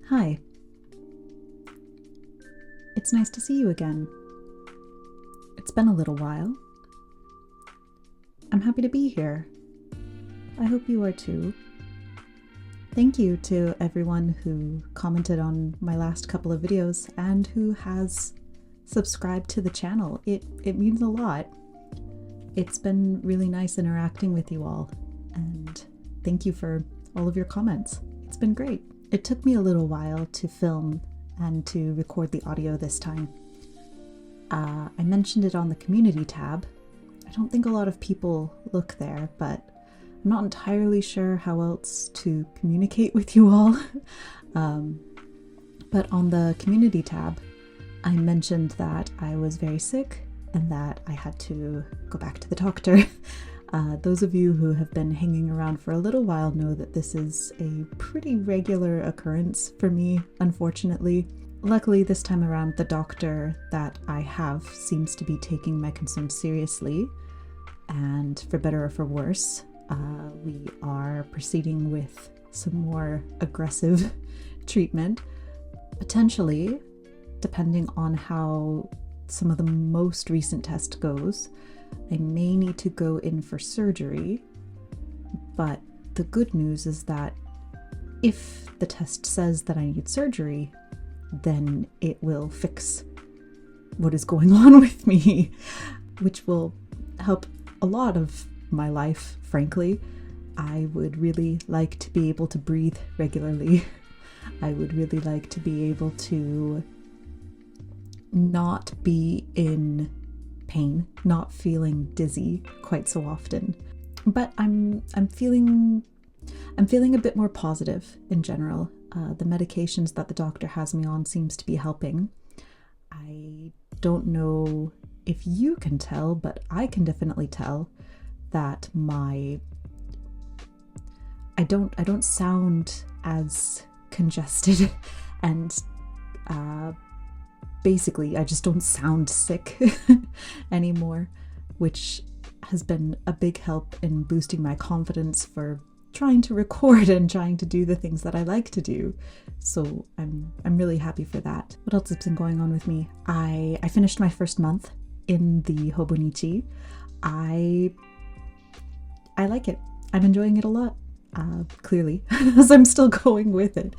Hi. It's nice to see you again. It's been a little while. I'm happy to be here. I hope you are too. Thank you to everyone who commented on my last couple of videos and who has subscribed to the channel. It means a lot. It's been really nice interacting with you all, and thank you for all of your comments. It's been great. It took me a little while to film and to record the audio this time. I mentioned it on the community tab. I don't think a lot of people look there, but I'm not entirely sure how else to communicate with you all. But on the community tab, I mentioned that I was very sick and that I had to go back to the doctor. Those of you who have been hanging around for a little while know that this is a pretty regular occurrence for me, unfortunately. Luckily, this time around, the doctor that I have seems to be taking my concerns seriously, and for better or for worse, we are proceeding with some more aggressive treatment. Potentially, depending on how some of the most recent test goes, I may need to go in for surgery, but the good news is that if the test says that I need surgery, then it will fix what is going on with me, which will help a lot of my life, frankly. I would really like to be able to breathe regularly. I would really like to be able to not be in pain, not feeling dizzy quite so often. But I'm feeling a bit more positive in general. The medications that the doctor has me on seems to be helping. I don't know if you can tell, but I can definitely tell that I don't sound as congested and basically I just don't sound sick anymore, which has been a big help in boosting my confidence for trying to record and trying to do the things that I like to do. So I'm really happy for that. What else has been going on with me? I finished my first month in the Hobonichi. I like it. I'm enjoying it a lot. Clearly, as I'm still going with it.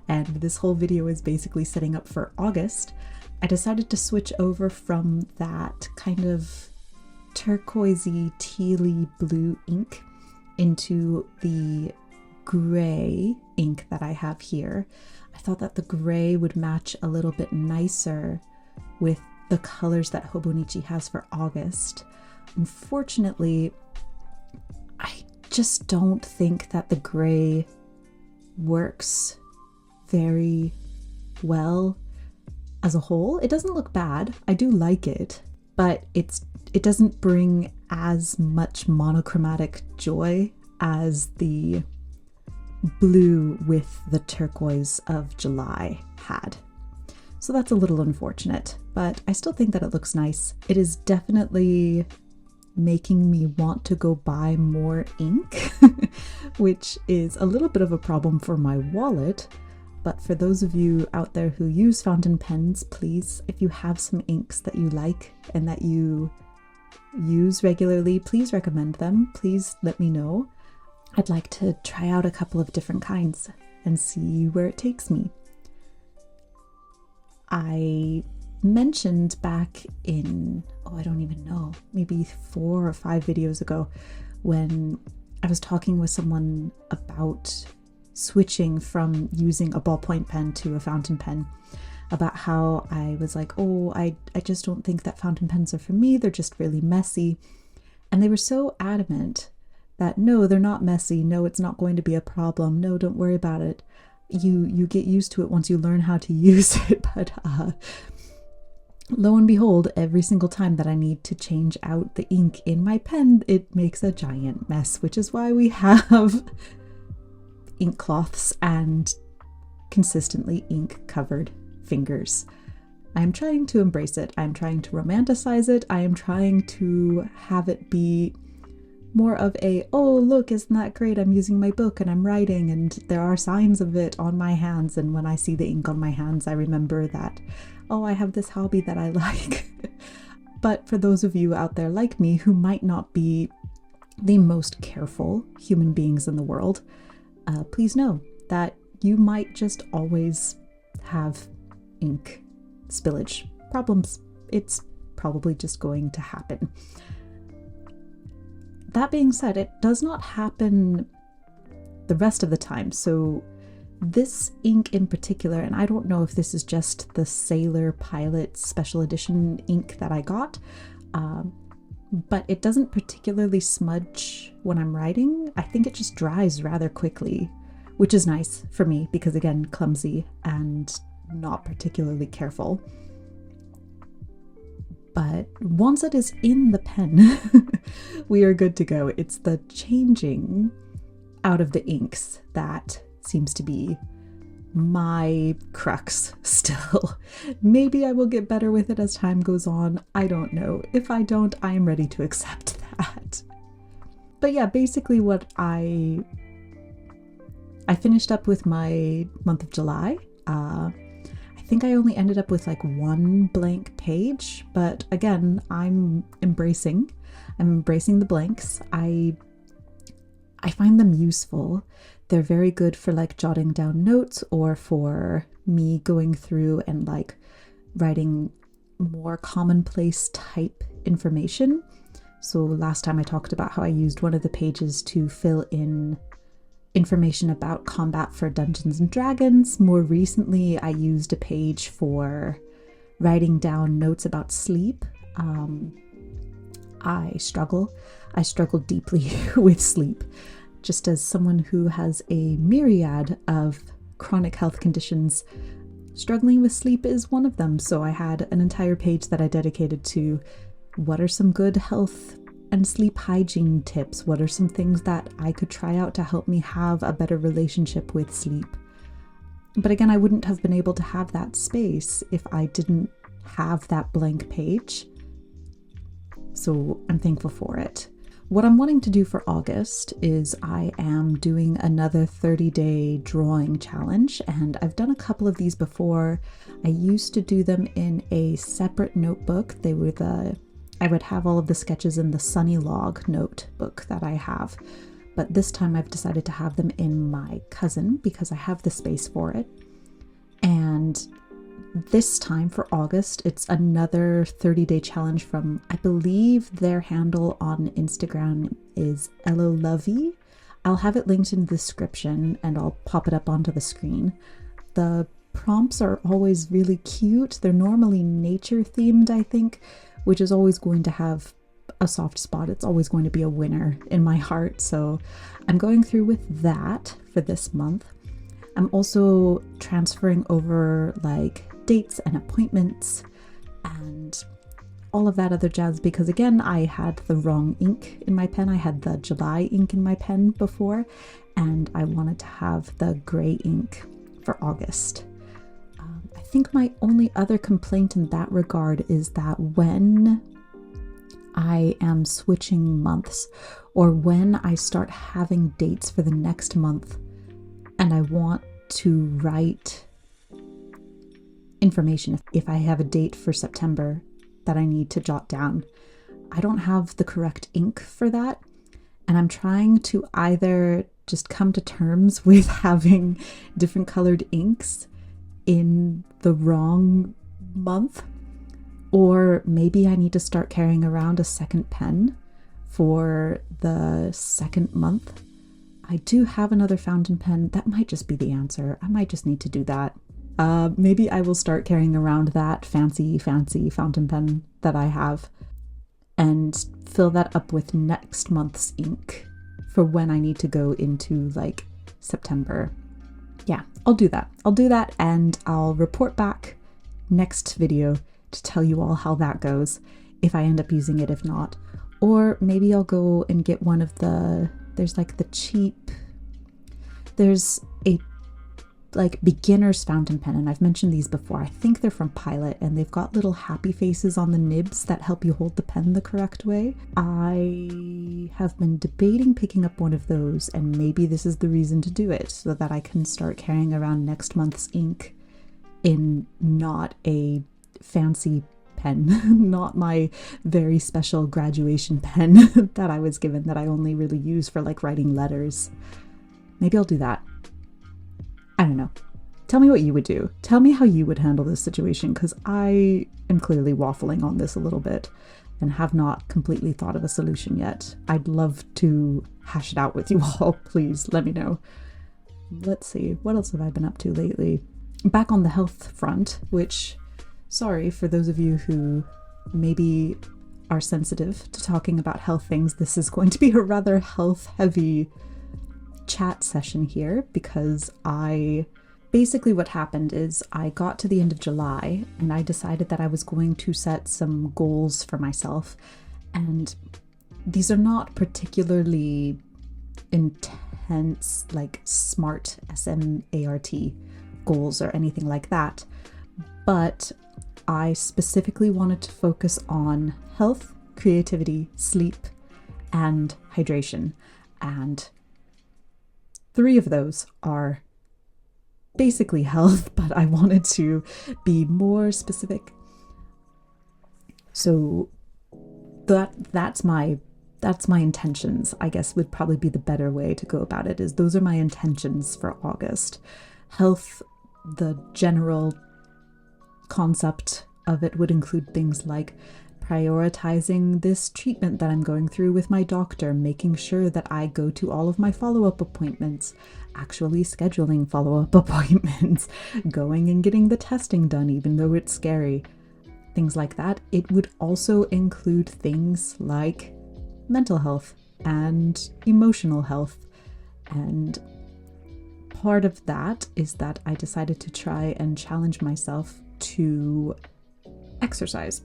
And this whole video is basically setting up for August. I decided to switch over from that kind of turquoisey, tealy blue ink into the gray ink that I have here. I thought that the gray would match a little bit nicer with the colors that Hobonichi has for August. Unfortunately, I just don't think that the gray works very well as a whole. It doesn't look bad. I do like it, but it doesn't bring as much monochromatic joy as the blue with the turquoise of July had. So that's a little unfortunate, but I still think that it looks nice. It is definitely making me want to go buy more ink, which is a little bit of a problem for my wallet. But for those of you out there who use fountain pens, please, if you have some inks that you like and that you use regularly, please recommend them. Please let me know. I'd like to try out a couple of different kinds and see where it takes me. I mentioned back in, I don't even know, maybe 4 or 5 videos ago, when I was talking with someone about switching from using a ballpoint pen to a fountain pen, about how I was like, I just don't think that fountain pens are for me, they're just really messy. And they were so adamant that no, they're not messy, no, it's not going to be a problem, no, don't worry about it. You get used to it once you learn how to use it. But lo and behold, every single time that I need to change out the ink in my pen, it makes a giant mess, which is why we have ink cloths and consistently ink covered fingers. I'm trying to embrace it. I'm trying to romanticize it. I am trying to have it be more of a, oh look, isn't that great, I'm using my book and I'm writing and there are signs of it on my hands, and when I see the ink on my hands I remember that, oh, I have this hobby that I like. But for those of you out there like me who might not be the most careful human beings in the world, please know that you might just always have ink spillage problems. It's probably just going to happen. That being said, it does not happen the rest of the time. So this ink in particular, and I don't know if this is just the Sailor Pilot Special Edition ink that I got, but it doesn't particularly smudge when I'm writing. I think it just dries rather quickly, which is nice for me because, again, clumsy and not particularly careful. But once it is in the pen, we are good to go. It's the changing out of the inks that seems to be my crux still. Maybe I will get better with it as time goes on. I don't know. If I don't, I am ready to accept that. But yeah, basically what I finished up with my month of July. I think I only ended up with like one blank page, but again, I'm embracing the blanks. I find them useful. They're very good for like jotting down notes or for me going through and like writing more commonplace type information. So last time I talked about how I used one of the pages to fill in information about combat for Dungeons and Dragons. More recently, I used a page for writing down notes about sleep. I struggle deeply with sleep. Just as someone who has a myriad of chronic health conditions, struggling with sleep is one of them. So I had an entire page that I dedicated to what are some good health and sleep hygiene tips? What are some things that I could try out to help me have a better relationship with sleep? But again, I wouldn't have been able to have that space if I didn't have that blank page. So I'm thankful for it. What I'm wanting to do for August is I am doing another 30-day drawing challenge, and I've done a couple of these before. I used to do them in a separate notebook. They were I would have all of the sketches in the Sunny Log notebook that I have, but this time I've decided to have them in my Cousin because I have the space for it. And this time for August, it's another 30-day challenge from, I believe their handle on Instagram is ElloLovey. I'll have it linked in the description and I'll pop it up onto the screen. The prompts are always really cute. They're normally nature themed, I think, which is always going to have a soft spot. It's always going to be a winner in my heart. So I'm going through with that for this month. I'm also transferring over like dates and appointments and all of that other jazz because, again, I had the wrong ink in my pen. I had the July ink in my pen before, and I wanted to have the gray ink for August. I think my only other complaint in that regard is that when I am switching months or when I start having dates for the next month and I want to write information, if I have a date for September that I need to jot down, I don't have the correct ink for that. And I'm trying to either just come to terms with having different colored inks in the wrong month, or maybe I need to start carrying around a second pen for the second month. I do have another fountain pen. That might just be the answer. I might just need to do that. Maybe I will start carrying around that fancy fountain pen that I have and fill that up with next month's ink for when I need to go into like September. Yeah, I'll do that and I'll report back next video to tell you all how that goes, if I end up using it, if not. Or maybe I'll go and get one of there's like the cheap, there's a like beginner's fountain pen, and I've mentioned these before. I think they're from Pilot, and they've got little happy faces on the nibs that help you hold the pen the correct way. I have been debating picking up one of those, and maybe this is the reason to do it, so that I can start carrying around next month's ink in not a fancy pen, not my very special graduation pen that I was given that I only really use for like writing letters. Maybe I'll do that. I don't know. Tell me what you would do. Tell me how you would handle this situation, because I am clearly waffling on this a little bit and have not completely thought of a solution yet. I'd love to hash it out with you all. Please let me know. Let's see, what else have I been up to lately? Back on the health front, which, sorry for those of you who maybe are sensitive to talking about health things, this is going to be a rather health-heavy chat session here, because basically what happened is I got to the end of July and I decided that I was going to set some goals for myself, and these are not particularly intense, like SMART, S-M-A-R-T goals or anything like that, but I specifically wanted to focus on health, creativity, sleep, and hydration, and 3 of those are basically health, but I wanted to be more specific. So that's my intentions, I guess, would probably be the better way to go about it, is those are my intentions for August. Health, the general concept of it would include things like prioritizing this treatment that I'm going through with my doctor, making sure that I go to all of my follow-up appointments, actually scheduling follow-up appointments, going and getting the testing done even though it's scary, things like that. It would also include things like mental health and emotional health, and part of that is that I decided to try and challenge myself to exercise.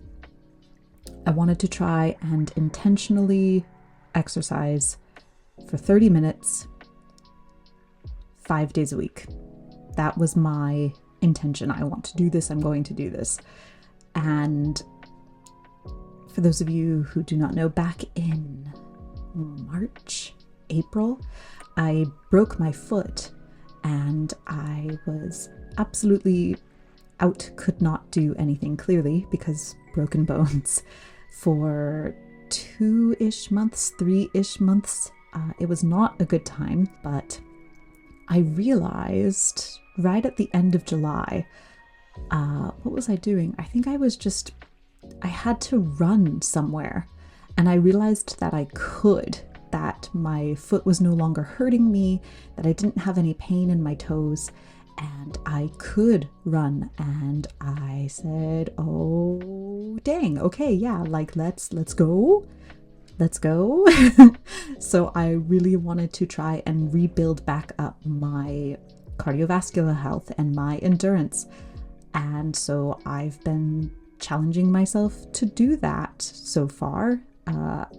I wanted to try and intentionally exercise for 30 minutes, 5 days a week. That was my intention. I want to do this. I'm going to do this. And for those of you who do not know, back in March, April, I broke my foot and I was absolutely out, could not do anything clearly because broken bones for 2-ish months, 3-ish months. It was not a good time, but I realized right at the end of July, what was I doing? I think I had to run somewhere, and I realized that I could, that my foot was no longer hurting me, that I didn't have any pain in my toes, and I could run. And I said, oh dang, okay, yeah, like let's go. So I really wanted to try and rebuild back up my cardiovascular health and my endurance, and so I've been challenging myself to do that so far.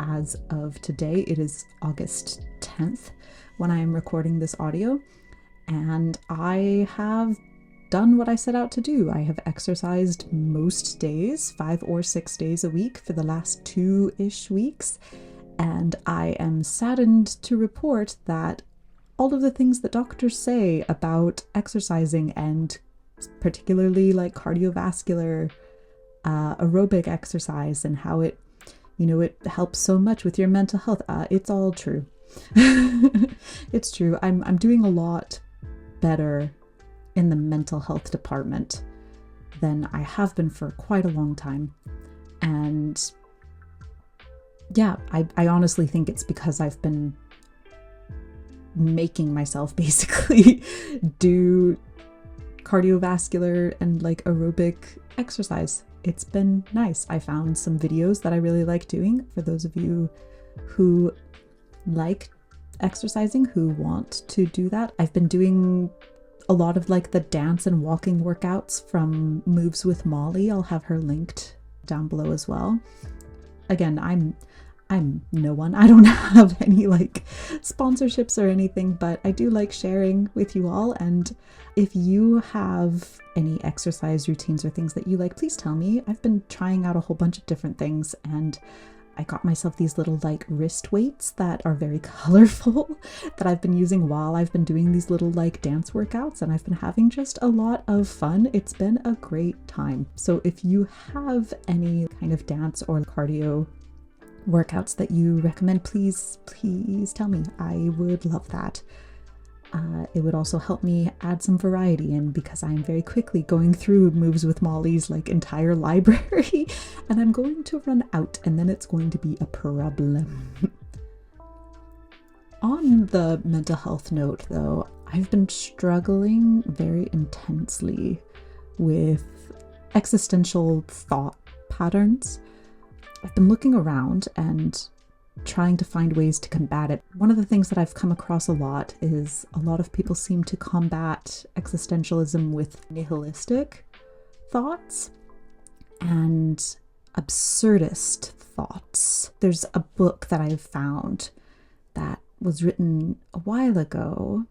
As of today, it is August 10th when I am recording this audio, and I have done what I set out to do. I have exercised most days, 5 or 6 days a week for the last 2-ish weeks, and I am saddened to report that all of the things that doctors say about exercising, and particularly like cardiovascular aerobic exercise and how it helps so much with your mental health, it's all true. It's true. I'm doing a lot better in the mental health department than I have been for quite a long time. And yeah, I honestly think it's because I've been making myself basically do cardiovascular and like aerobic exercise. It's been nice. I found some videos that I really like doing. For those of you who like exercising, who want to do that, I've been doing a lot of like the dance and walking workouts from Moves with Molly. I'll have her linked down below as well. Again, I'm no one. I don't have any like sponsorships or anything, but I do like sharing with you all. And if you have any exercise routines or things that you like, please tell me. I've been trying out a whole bunch of different things, and I got myself these little like wrist weights that are very colorful that I've been using while I've been doing these little like dance workouts, and I've been having just a lot of fun. It's been a great time. So if you have any kind of dance or cardio workouts that you recommend, please tell me. I would love that. It would also help me add some variety in, because I'm very quickly going through Moves with Molly's like entire library and I'm going to run out, and then it's going to be a problem. On the mental health note though, I've been struggling very intensely with existential thought patterns. I've been looking around and trying to find ways to combat it. One of the things that I've come across a lot is a lot of people seem to combat existentialism with nihilistic thoughts and absurdist thoughts. There's a book that I've found that was written a while ago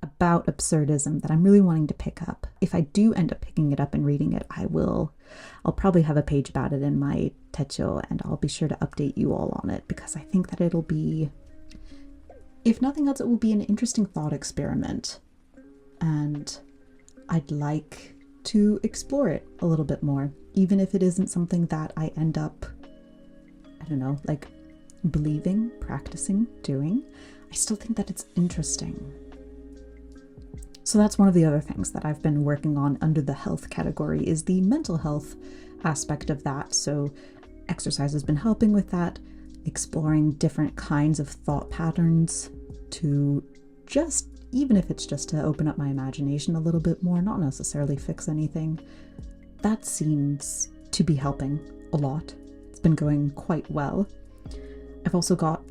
about absurdism that I'm really wanting to pick up. If I do end up picking it up and reading it, I'll probably have a page about it in my techo, and I'll be sure to update you all on it, because I think that it'll be, if nothing else, it will be an interesting thought experiment, and I'd like to explore it a little bit more, even if it isn't something that I end up, I don't know, like believing, practicing, doing. I still think that it's interesting. So that's one of the other things that I've been working on under the health category, is the mental health aspect of that. So exercise has been helping with that, exploring different kinds of thought patterns to just, even if it's just to open up my imagination a little bit more, not necessarily fix anything. That seems to be helping a lot. It's been going quite well. I've also got,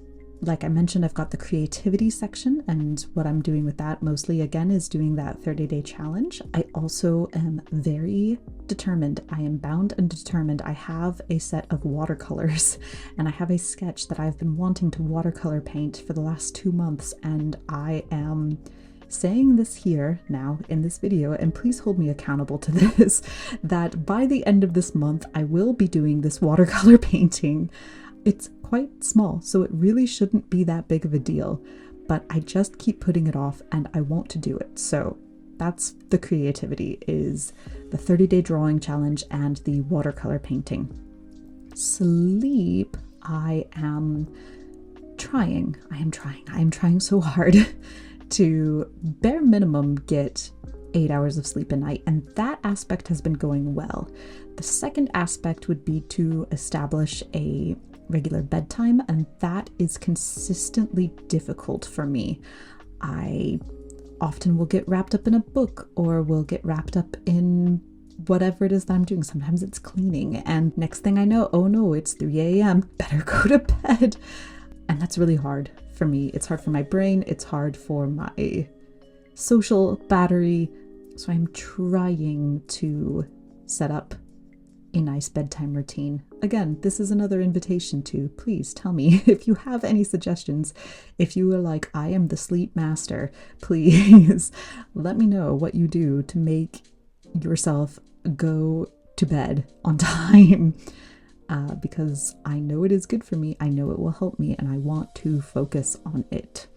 like I mentioned, I've got the creativity section, and what I'm doing with that mostly, again, is doing that 30-day challenge. I also am very determined. I am bound and determined. I have a set of watercolors, and I have a sketch that I've been wanting to watercolor paint for the last 2 months, and I am saying this here now in this video, and please hold me accountable to this, that by the end of this month, I will be doing this watercolor painting. It's quite small, so it really shouldn't be that big of a deal, but I just keep putting it off and I want to do it. So that's the creativity, is the 30-day drawing challenge and the watercolor painting. Sleep, I am trying so hard to bare minimum get 8 hours of sleep a night, and that aspect has been going well. The second aspect would be to establish a regular bedtime, and that is consistently difficult for me. I often will get wrapped up in a book, or will get wrapped up in whatever it is that I'm doing. Sometimes it's cleaning, and next thing I know, oh no, it's 3 a.m. Better go to bed. And that's really hard for me. It's hard for my brain, it's hard for my social battery. So I'm trying to set up a nice bedtime routine. Again, this is another invitation to please tell me if you have any suggestions. If you are like, I am the sleep master, please let me know what you do to make yourself go to bed on time, because I know it is good for me. I know it will help me, and I want to focus on it.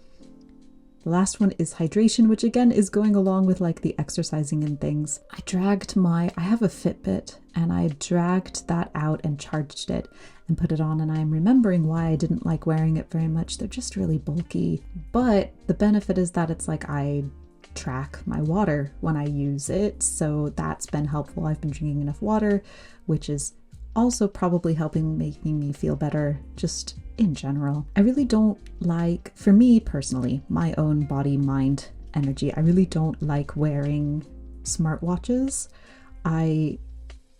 The last one is hydration, which again is going along with like the exercising and things. I have a Fitbit, and I dragged that out and charged it and put it on, and I'm remembering why I didn't like wearing it very much. They're just really bulky. But the benefit is that it's like I track my water when I use it, so that's been helpful. I've been drinking enough water, which is also probably making me feel better just in general. I really don't like, for me personally, my own body, mind, energy, I really don't like wearing smartwatches. I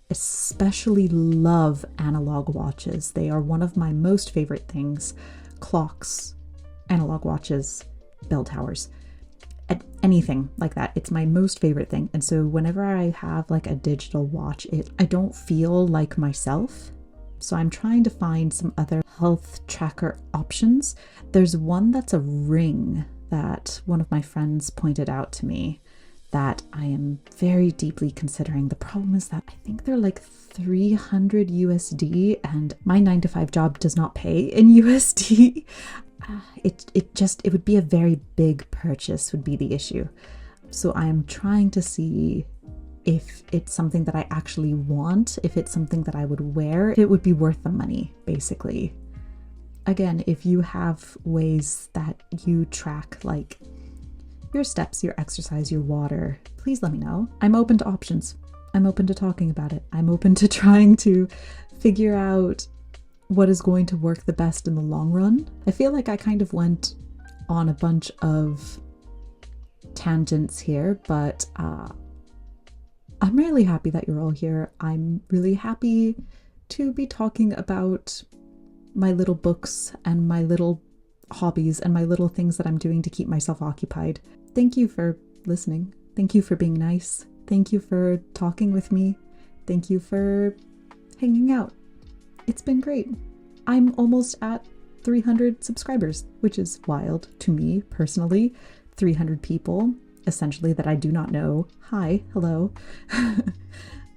especially love analog watches. They are one of my most favorite things. Clocks, analog watches, bell towers, anything like that. It's my most favorite thing. And so whenever I have like a digital watch, I don't feel like myself So I'm trying to find some other health tracker options. There's one that's a ring that one of my friends pointed out to me that I am very deeply considering. The problem is that I think they're like 300 USD and my 9-to-5 job does not pay in USD. It would be a very big purchase would be the issue. So I'm trying to see if it's something that I actually want, if it's something that I would wear, it would be worth the money, basically. Again, if you have ways that you track like your steps, your exercise, your water, please let me know. I'm open to options. I'm open to talking about it. I'm open to trying to figure out what is going to work the best in the long run. I feel like I kind of went on a bunch of tangents here, but I'm really happy that you're all here. I'm really happy to be talking about my little books and my little hobbies and my little things that I'm doing to keep myself occupied. Thank you for listening. Thank you for being nice. Thank you for talking with me. Thank you for hanging out. It's been great. I'm almost at 300 subscribers, which is wild to me personally. 300 people, essentially, that I do not know. Hi, hello.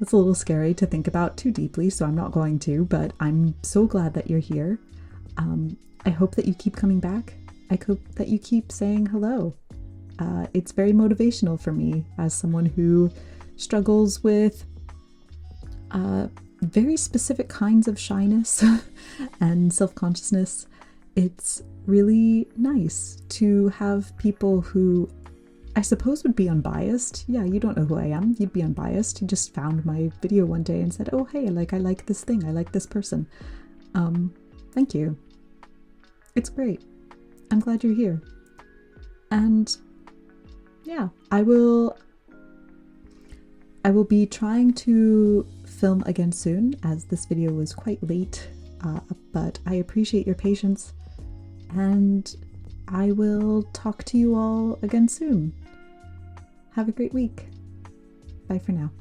It's a little scary to think about too deeply, so I'm not going to, but I'm so glad that you're here. I hope that you keep coming back. I hope that you keep saying hello. It's very motivational for me as someone who struggles with very specific kinds of shyness and self-consciousness. It's really nice to have people who I suppose would be unbiased. Yeah, you don't know who I am. You'd be unbiased. You just found my video one day and said, oh, hey, I like this thing. I like this person. Thank you. It's great. I'm glad you're here. And yeah, I will be trying to film again soon, as this video was quite late, but I appreciate your patience, and I will talk to you all again soon. Have a great week. Bye for now.